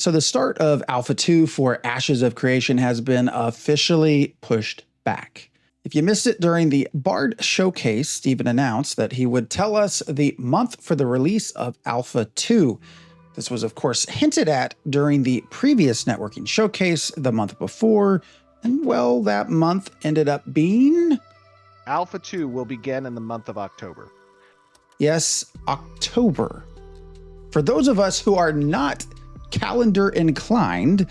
So the start of Alpha 2 for Ashes of Creation has been officially pushed back. If you missed it during the Bard Showcase, Steven announced that he would tell us the month for the release of Alpha 2. This was, of course, hinted at during the previous networking showcase the month before, and well, that month ended up being... Alpha 2 will begin in the month of October. Yes, October. For those of us who are not calendar inclined,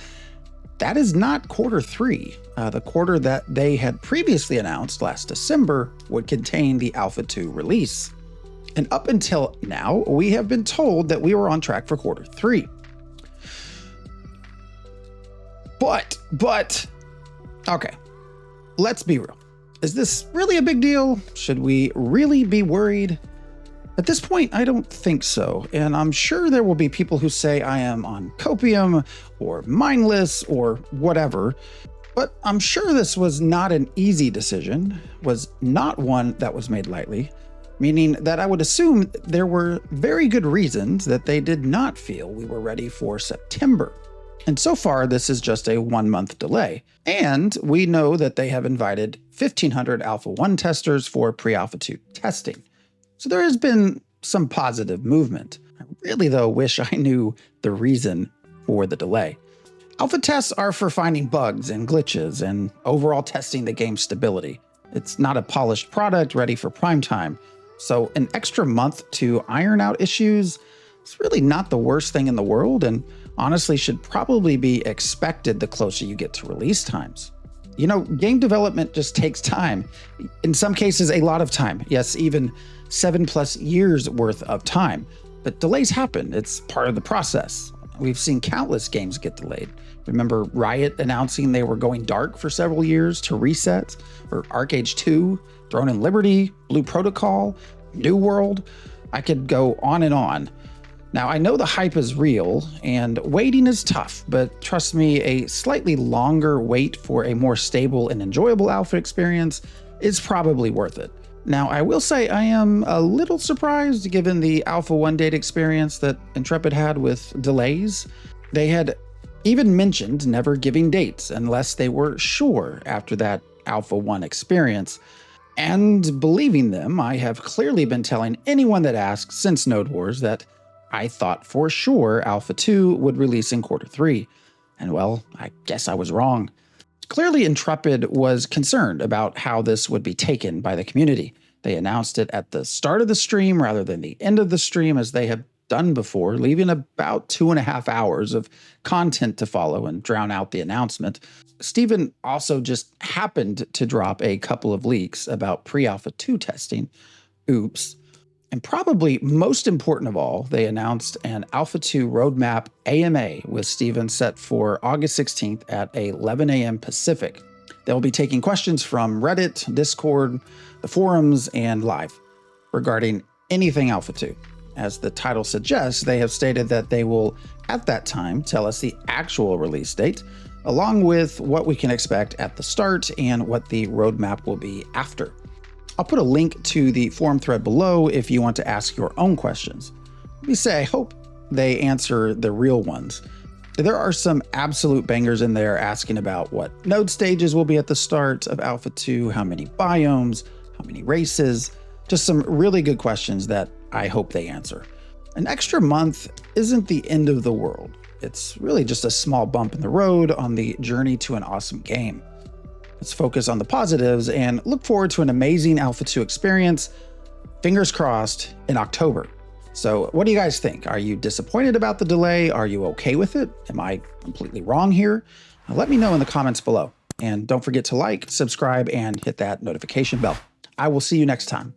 that is not quarter 3. The quarter that they had previously announced last December would contain the Alpha 2 release. And up until now, we have been told that we were on track for quarter 3. But, okay, let's be real. Is this really a big deal? Should we really be worried? At this point, I don't think so, and I'm sure there will be people who say I am on copium or mindless or whatever, but I'm sure this was not an easy decision, was not one that was made lightly, meaning that I would assume there were very good reasons that they did not feel we were ready for September. And so far, this is just a 1-month delay, and we know that they have invited 1,500 Alpha 1 testers for pre-Alpha 2 testing. So there has been some positive movement. I really, though, wish I knew the reason for the delay. Alpha tests are for finding bugs and glitches and overall testing the game's stability. It's not a polished product ready for prime time. So an extra month to iron out issues is really not the worst thing in the world, and honestly should probably be expected the closer you get to release times. You know, game development just takes time. In some cases, a lot of time. Yes, even 7+ years worth of time. But delays happen. It's part of the process. We've seen countless games get delayed. Remember Riot announcing they were going dark for several years to reset? Or ArcAge 2, Throne and Liberty, Blue Protocol, New World? I could go on and on. Now, I know the hype is real and waiting is tough, but trust me, a slightly longer wait for a more stable and enjoyable alpha experience is probably worth it. Now, I will say I am a little surprised given the Alpha 1 data experience that Intrepid had with delays. They had even mentioned never giving dates unless they were sure after that Alpha 1 experience. And believing them, I have clearly been telling anyone that asks since Node Wars that I thought for sure Alpha 2 would release in quarter 3. And well, I guess I was wrong. Clearly, Intrepid was concerned about how this would be taken by the community. They announced it at the start of the stream rather than the end of the stream, as they have done before, leaving about 2.5 hours of content to follow and drown out the announcement. Steven also just happened to drop a couple of leaks about pre-Alpha 2 testing. Oops. And probably most important of all, they announced an Alpha 2 roadmap AMA with Steven set for August 16th at 11 a.m. Pacific. They'll be taking questions from Reddit, Discord, the forums, and live regarding anything Alpha 2. As the title suggests, they have stated that they will, at that time, tell us the actual release date, along with what we can expect at the start and what the roadmap will be after. I'll put a link to the forum thread below if you want to ask your own questions. Let me say, I hope they answer the real ones. There are some absolute bangers in there asking about what node stages will be at the start of Alpha 2, how many biomes, how many races, just some really good questions that I hope they answer. An extra month isn't the end of the world. It's really just a small bump in the road on the journey to an awesome game. Let's focus on the positives and look forward to an amazing Alpha 2 experience, fingers crossed, in October. So what do you guys think? Are you disappointed about the delay? Are you okay with it? Am I completely wrong here? Let me know in the comments below. And don't forget to like, subscribe, and hit that notification bell. I will see you next time.